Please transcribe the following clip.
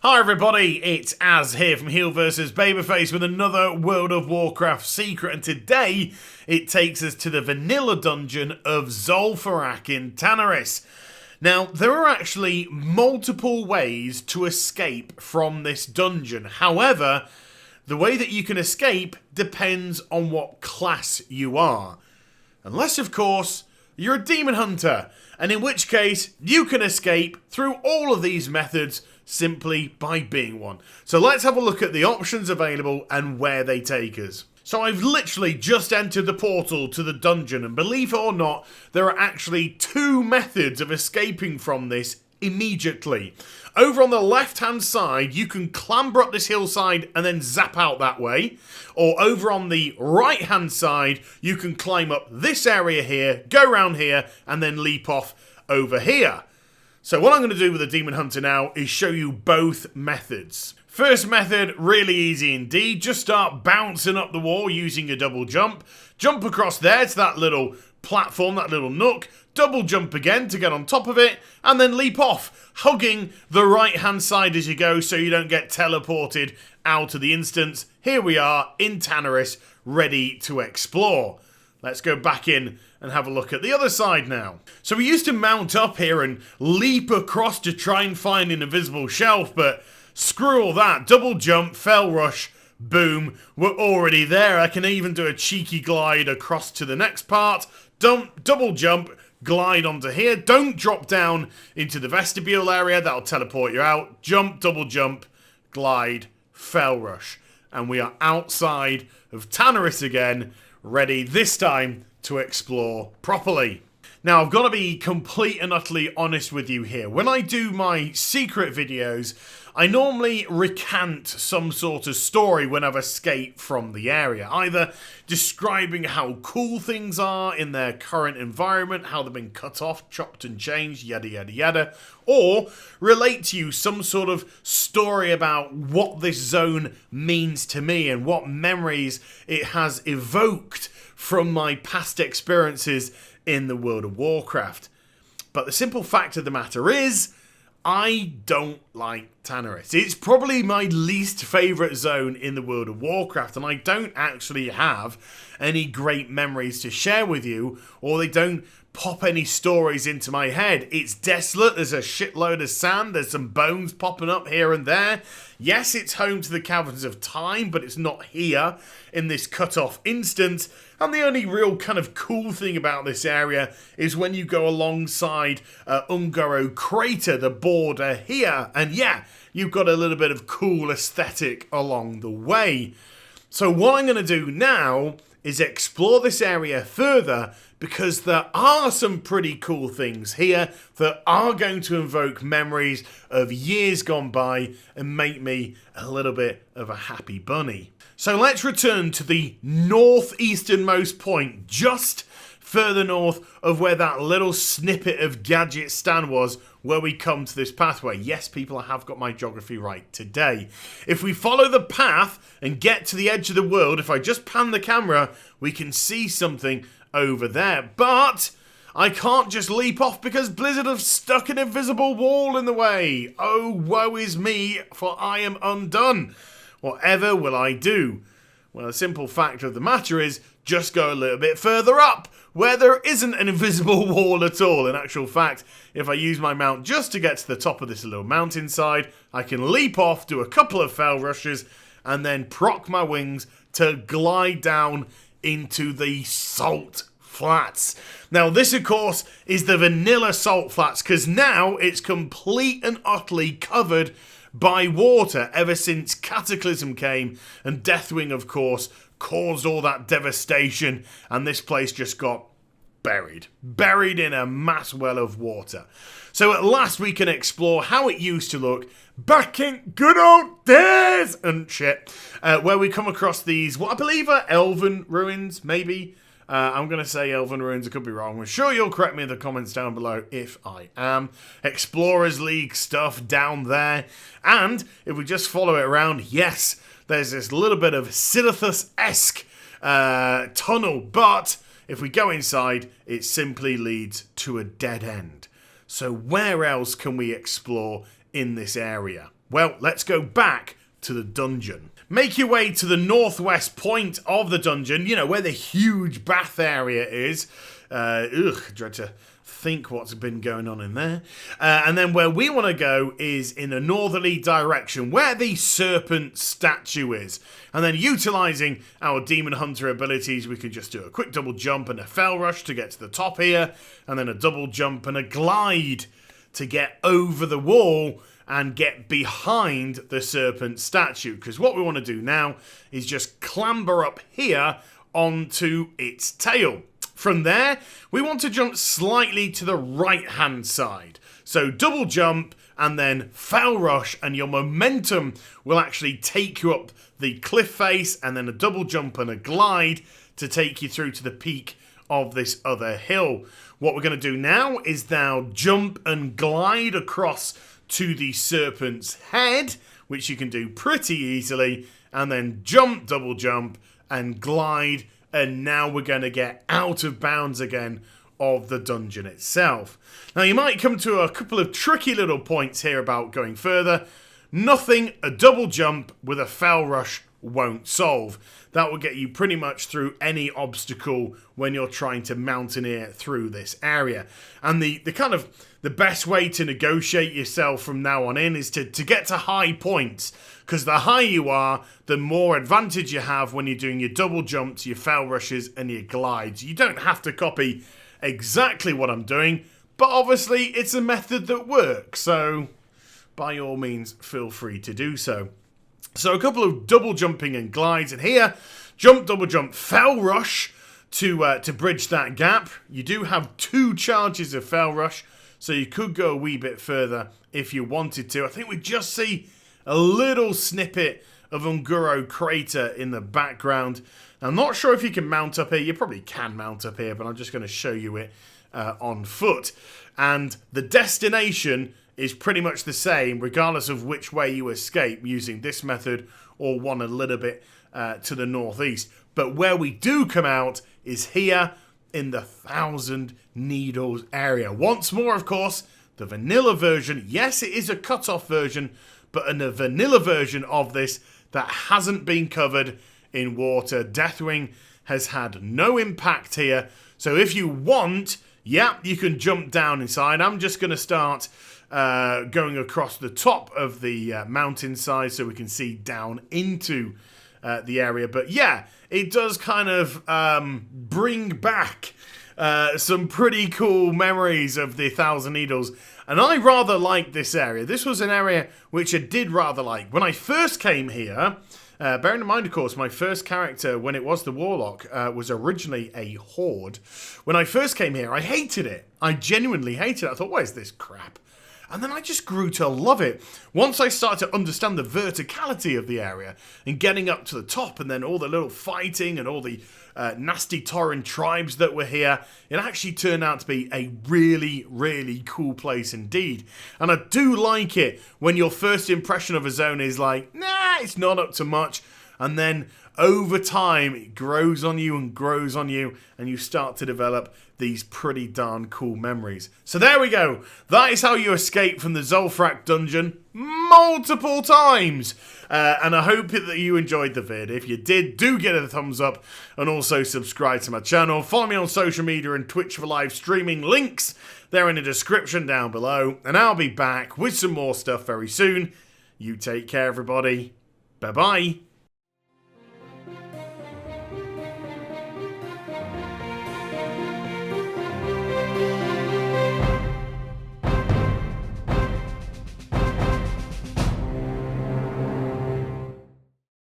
Hi everybody, it's Az here from HeelvsBabyface with another World of Warcraft secret, and today it takes us to the vanilla dungeon of Zul'Farrak in Tanarys. Now, there are actually multiple ways to escape from this dungeon. However, the way that you can escape depends on what class you are. Unless, of course, you're a demon hunter, and in which case you can escape through all of these methods simply by being one. So let's have a look at the options available and where they take us. So I've literally just entered the portal to the dungeon, and believe it or not, there are actually two methods of escaping from this immediately. Over on the left hand side, you can clamber up this hillside and then zap out that way. Or over on the right hand side, you can climb up this area here, go around here, and then leap off over here. So what I'm going to do with the Demon Hunter now is show you both methods. First method, really easy indeed. Just start bouncing up the wall using your double jump. Jump across there to that little platform, that little nook. Double jump again to get on top of it. And then leap off, hugging the right hand side as you go so you don't get teleported out of the instance. Here we are in Tanarys, ready to explore. Let's go back in and have a look at the other side now. So we used to mount up here and leap across to try and find an invisible shelf, but screw all that. Double jump, fell rush, boom, we're already there. I can even do a cheeky glide across to the next part. Double jump, glide onto here. Don't drop down into the vestibule area, that'll teleport you out. Jump, double jump, glide, fell rush. And we are outside of Tanarys again, ready this time to explore properly. Now, I've got to be complete and utterly honest with you here. When I do my secret videos, I normally recant some sort of story when I've escaped from the area. Either describing how cool things are in their current environment, how they've been cut off, chopped and changed, yada yada yada. Or relate to you some sort of story about what this zone means to me and what memories it has evoked from my past experiences in the World of Warcraft. But the simple fact of the matter is, I don't like Tanarys. It's probably my least favourite zone in the World of Warcraft, and I don't actually have any great memories to share with you, or they don't pop any stories into my head. It's desolate, there's a shitload of sand, there's some bones popping up here and there. Yes, it's home to the Caverns of Time, but it's not here in this cut-off instance. And the only real kind of cool thing about this area is when you go alongside Ungoro Crater, the border here. And yeah, you've got a little bit of cool aesthetic along the way. So what I'm going to do now is explore this area further, because there are some pretty cool things here that are going to invoke memories of years gone by and make me a little bit of a happy bunny. So let's return to the northeasternmost point, just further north of where that little snippet of Gadget Stan was, where we come to this pathway. Yes, people, I have got my geography right today. If we follow the path and get to the edge of the world, if I just pan the camera, we can see something over there. But I can't just leap off because Blizzard have stuck an invisible wall in the way. Oh, woe is me, for I am undone. Whatever will I do? Well, the simple fact of the matter is, just go a little bit further up, where there isn't an invisible wall at all. In actual fact, if I use my mount just to get to the top of this little mountainside, I can leap off, do a couple of fell rushes, and then proc my wings to glide down into the Salt Flats. Now, this, of course, is the vanilla Salt Flats, because now it's complete and utterly covered by water ever since Cataclysm came, and Deathwing, of course, caused all that devastation, and this place just got buried in a mass well of water. So at last we can explore how it used to look back in good old days and shit, where we come across these, what I believe are elven ruins, maybe. I'm going to say elven ruins, I could be wrong. I'm sure you'll correct me in the comments down below if I am. Explorers League stuff down there. And if we just follow it around, yes, there's this little bit of Silithus-esque tunnel, but if we go inside, it simply leads to a dead end. So where else can we explore in this area? Well, let's go back to the dungeon. Make your way to the northwest point of the dungeon, you know, where the huge bath area is. Dread to think what's been going on in there. And then where we want to go is in a northerly direction, where the serpent statue is. And then utilising our demon hunter abilities, we can just do a quick double jump and a fell rush to get to the top here, and then a double jump and a glide to get over the wall and get behind the serpent statue. Because what we want to do now is just clamber up here onto its tail. From there, we want to jump slightly to the right-hand side. So double jump and then fell rush, and your momentum will actually take you up the cliff face, and then a double jump and a glide to take you through to the peak of this other hill. What we're going to do now is now jump and glide across to the serpent's head, which you can do pretty easily, and then jump, double jump, and glide, and now we're going to get out of bounds again of the dungeon itself. Now you might come to a couple of tricky little points here about going further. Nothing a double jump with a fell rush won't solve. That will get you pretty much through any obstacle when you're trying to mountaineer through this area. And the kind of the best way to negotiate yourself from now on in is to get to high points, because the higher you are, the more advantage you have when you're doing your double jumps, your fell rushes, and your glides. You don't have to copy exactly what I'm doing, but obviously it's a method that works, so by all means feel free to do so. So a couple of double jumping and glides, and here, jump, double jump, fell rush to bridge that gap. You do have 2 charges of fell rush, so you could go a wee bit further if you wanted to. I think we just see a little snippet of Unguro Crater in the background. I'm not sure if you can mount up here. You probably can mount up here, but I'm just going to show you it on foot. And the destination is pretty much the same, regardless of which way you escape, using this method or one a little bit to the northeast. But where we do come out is here in the Thousand Needles area. Once more, of course, the vanilla version. Yes, it is a cut-off version, but in a vanilla version of this that hasn't been covered in water. Deathwing has had no impact here. So if you want, yeah, you can jump down inside. I'm just going to start going across the top of the mountainside so we can see down into the area. But yeah, it does kind of bring back some pretty cool memories of the Thousand Needles. And I rather like this area. This was an area which I did rather like. When I first came here, bearing in mind, of course, my first character, when it was the Warlock, was originally a Horde. When I first came here, I hated it. I genuinely hated it. I thought, what is this crap? And then I just grew to love it. Once I started to understand the verticality of the area and getting up to the top, and then all the little fighting and all the nasty Tauren tribes that were here, it actually turned out to be a really, really cool place indeed. And I do like it when your first impression of a zone is like, nah, it's not up to much. And then over time, it grows on you and grows on you, and you start to develop these pretty darn cool memories. So there we go. That is how you escape from the Zul'Farrak dungeon multiple times. And I hope that you enjoyed the vid. If you did, do get a thumbs up, and also subscribe to my channel. Follow me on social media and Twitch for live streaming. Links, they're in the description down below. And I'll be back with some more stuff very soon. You take care, everybody. Bye-bye.